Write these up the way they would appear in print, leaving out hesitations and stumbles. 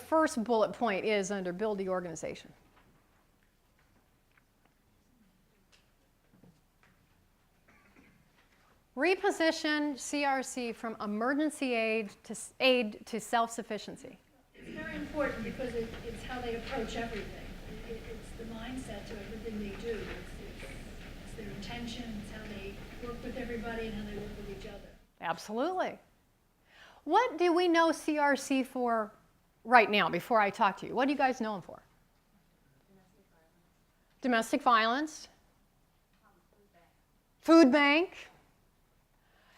first bullet point is under build the organization. Reposition CRC from emergency aid to self-sufficiency. It's very important because it's how they approach everything. It's the mindset to everything they do. It's their intention, it's how they work with everybody and how they work with each other. Absolutely. What do we know CRC for right now, before I talk to you? What do you guys know them for? Domestic violence. Food bank.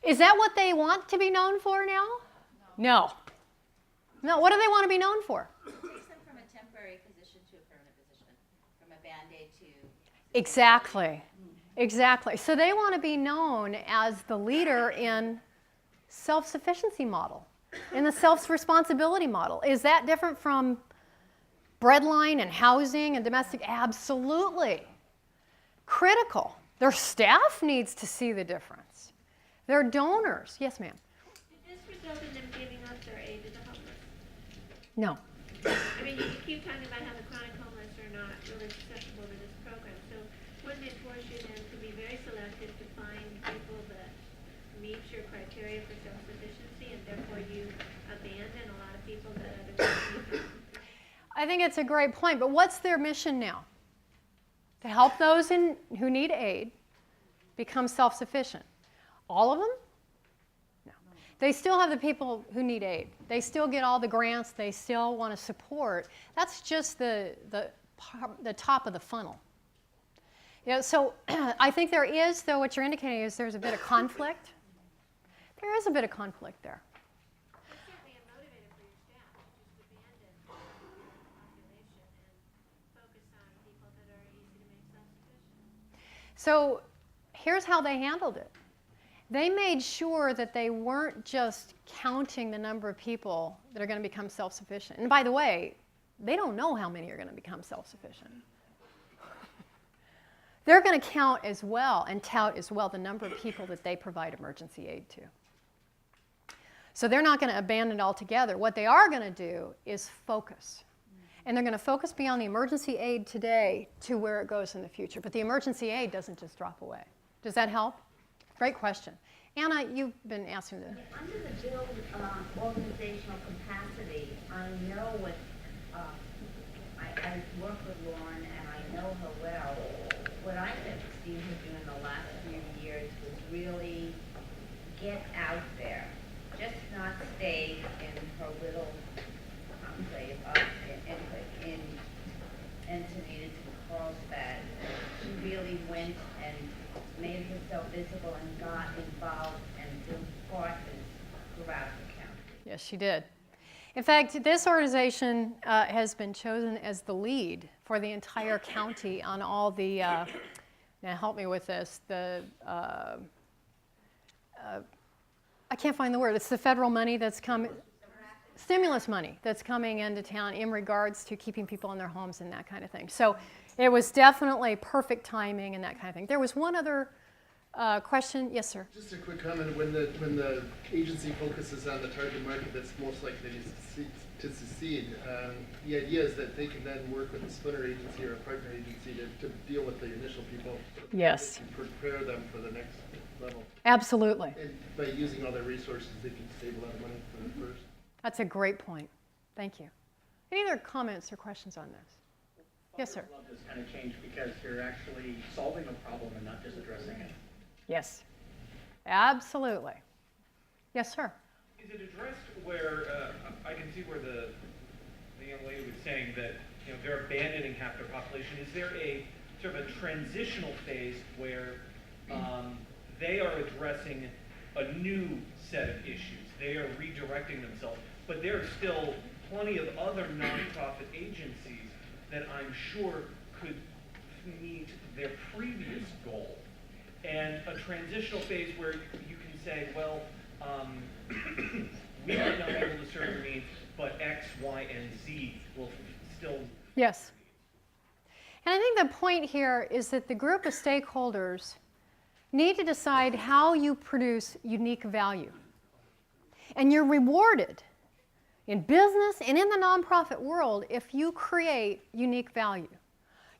Is that what they want to be known for now? No. No, what do they want to be known for? Takes them from a temporary position to a permanent position, from a Band-Aid to... Exactly. Exactly. So they want to be known as the leader in self-sufficiency model, in the self-responsibility model. Is that different from breadline and housing and domestic? Absolutely. Critical. Their staff needs to see the difference. Their donors. Yes, ma'am. Did this result in them giving up their aid to the homeless? No. I mean, you keep talking about how the chronic homeless are not really susceptible to this program. So wouldn't it force you then to be very selective to find people that meet your criteria for self-sufficiency, and therefore you abandon a lot of people that otherwise need? I think it's a great point, but what's their mission now? To help those who need aid become self-sufficient. All of them? No. They still have the people who need aid. They still get all the grants. They still want to support. That's just the top of the funnel. Yeah, so I think there is, though, what you're indicating is there's a bit of conflict. There is a bit of conflict there. It's certainly a motivator for your staff to just abandon the population and focus on people that are easy to make self-sufficient. So here's how they handled it. They made sure that they weren't just counting the number of people that are going to become self-sufficient. And by the way, they don't know how many are going to become self-sufficient. They're going to count as well and tout as well the number of people that they provide emergency aid to. So they're not going to abandon it altogether. What they are going to do is focus. And they're going to focus beyond the emergency aid today to where it goes in the future. But the emergency aid doesn't just drop away. Does that help? Great question. Anna, you've been asking this. Under the build organizational capacity, I know what, I work with Lauren and I know her well. What I think Steve has done in the last few years was really get out there. Just not stay in her little enclave in Encinitas and Carlsbad. She really went and made herself visible and got involved and built partners throughout the county. Yes, she did. In fact, this organization has been chosen as the lead for the entire county on all the, now help me with this, the, I can't find the word, it's the federal money that's coming, stimulus money that's coming into town in regards to keeping people in their homes and that kind of thing. So it was definitely perfect timing and that kind of thing. There was one other question. Yes, sir. Just a quick comment. When the agency focuses on the target market that's most likely to succeed, the idea is that they can then work with a splinter agency or a partner agency to deal with the initial people. Yes. And prepare them for the next level. Absolutely. And by using all their resources, they can save a lot of money for the first. That's a great point. Thank you. Any other comments or questions on this? Yes, sir. I love this kind of change because you're actually solving a problem and not just addressing it. Yes. Absolutely. Yes, sir. Is it addressed where I can see where the young lady was saying that they're abandoning half their population? Is there a sort of a transitional phase where they are addressing a new set of issues? They are redirecting themselves, but there are still plenty of other nonprofit agencies that I'm sure could meet their previous goal. And a transitional phase where you can say, well, we might not be able to serve your needs, but X, Y, and Z will still. Yes. And I think the point here is that the group of stakeholders need to decide how you produce unique value. And you're rewarded. in business and in the nonprofit world if you create unique value.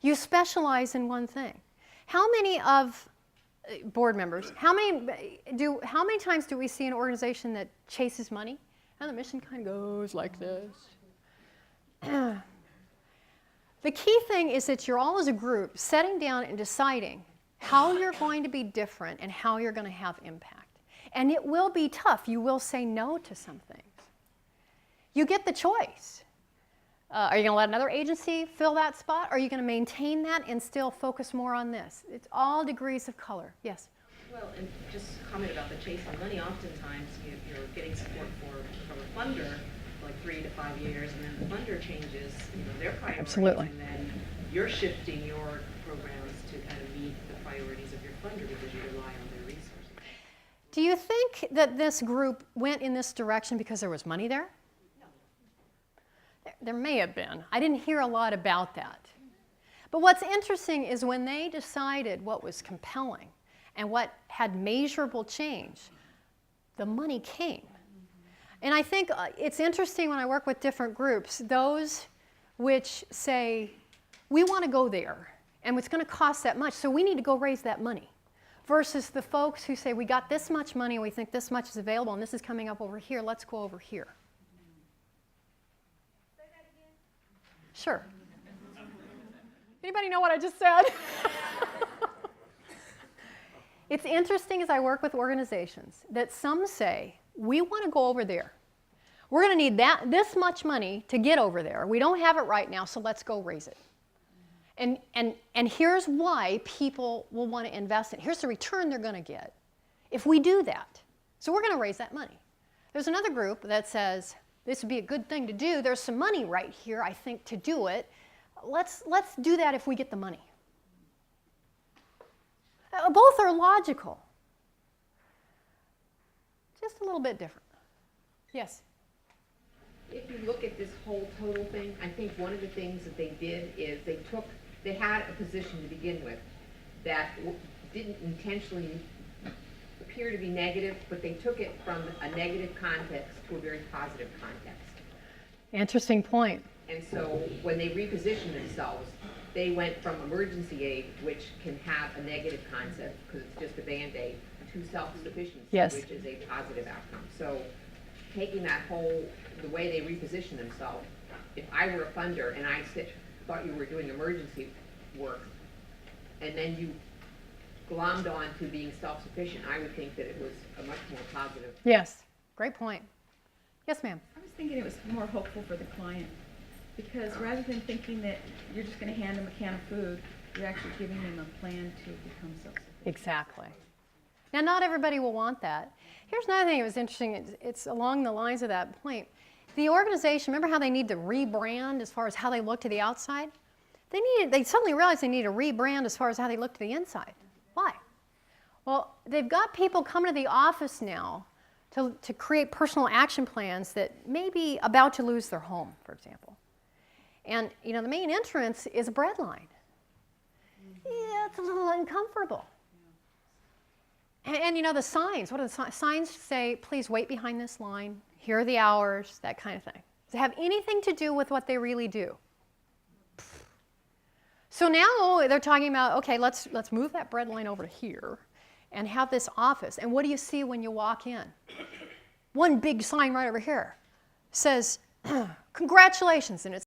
You specialize in one thing. How many of board members, how many times do we see an organization that chases money and the mission kind of goes like this? The key thing is that you're all as a group setting down and deciding how you're going to be different and how you're going to have impact. And it will be tough. You will say no to some things. You get the choice. Are you going to let another agency fill that spot? Or are you going to maintain that and still focus more on this? It's all degrees of color. Yes? Well, and just comment about the chase of money. Oftentimes, you're getting support from a funder for like 3 to 5 years, and then the funder changes, their priorities. Absolutely. And then you're shifting your programs to kind of meet the priorities of your funder because you rely on their resources. Do you think that this group went in this direction because there was money there? There may have been. I didn't hear a lot about that. But what's interesting is when they decided what was compelling and what had measurable change, the money came. And I think it's interesting when I work with different groups, those which say, we want to go there, and it's going to cost that much, so we need to go raise that money, versus the folks who say, we got this much money, and we think this much is available, and this is coming up over here, let's go over here. Sure. Anybody know what I just said? It's interesting as I work with organizations that some say, we want to go over there. We're going to need this much money to get over there. We don't have it right now, so let's go raise it. And here's why people will want to invest in it. Here's the return they're going to get if we do that. So we're going to raise that money. There's another group that says, this would be a good thing to do. There's some money right here, I think, to do it. Let's do that if we get the money. Both are logical. Just a little bit different. Yes? If you look at this whole total thing, I think one of the things that they did is they had a position to begin with that didn't intentionally appear to be negative, but they took it from a negative context to a very positive context. Interesting point. And so when they repositioned themselves, they went from emergency aid, which can have a negative concept because it's just a Band-Aid, to self-sufficiency, Yes. which is a positive outcome. So taking that the way they reposition themselves, if I were a funder and I thought you were doing emergency work, and then you glommed on to being self-sufficient, I would think that it was a much more positive. Yes. Great point. Yes, ma'am. I was thinking it was more hopeful for the client, because rather than thinking that you're just going to hand them a can of food, you're actually giving them a plan to become self-sufficient. Exactly. Now, not everybody will want that. Here's another thing that was interesting. It's along the lines of that point. The organization, remember how they need to rebrand as far as how they look to the outside? They suddenly realized they need to rebrand as far as how they look to the inside. Why? Well, they've got people coming to the office now to create personal action plans that may be about to lose their home, for example. And the main entrance is a bread line. Yeah, it's a little uncomfortable. And the signs, what do the signs say? Please wait behind this line. Here are the hours, that kind of thing. Does it have anything to do with what they really do? So now they're talking about, okay, let's move that bread line over to here and have this office. And what do you see when you walk in? One big sign right over here says, congratulations, and it